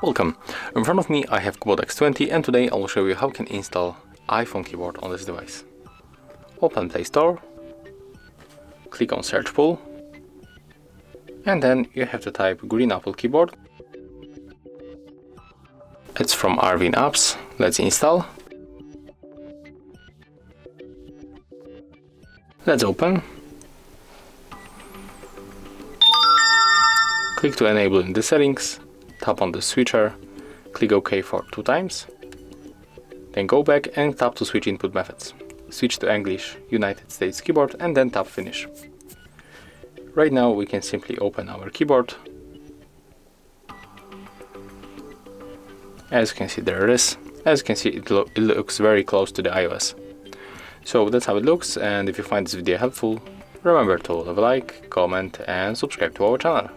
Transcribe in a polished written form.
Welcome! In front of me I have Cubot X20 and today I will show you how you can install iPhone keyboard on this device. Open Play Store, click on Search Pool, and then you have to type Green Apple keyboard. It's from Arvin Apps. Let's install. Let's open. Click to enable in the settings. Tap on the switcher, click OK for 2 times, then go back and tap to switch input methods. Switch to English, United States keyboard, and then tap Finish. Right now we can simply open our keyboard. As you can see, there it is. As you can see, it looks very close to the iOS. So that's how it looks, and if you find this video helpful, remember to leave a like, comment and subscribe to our channel.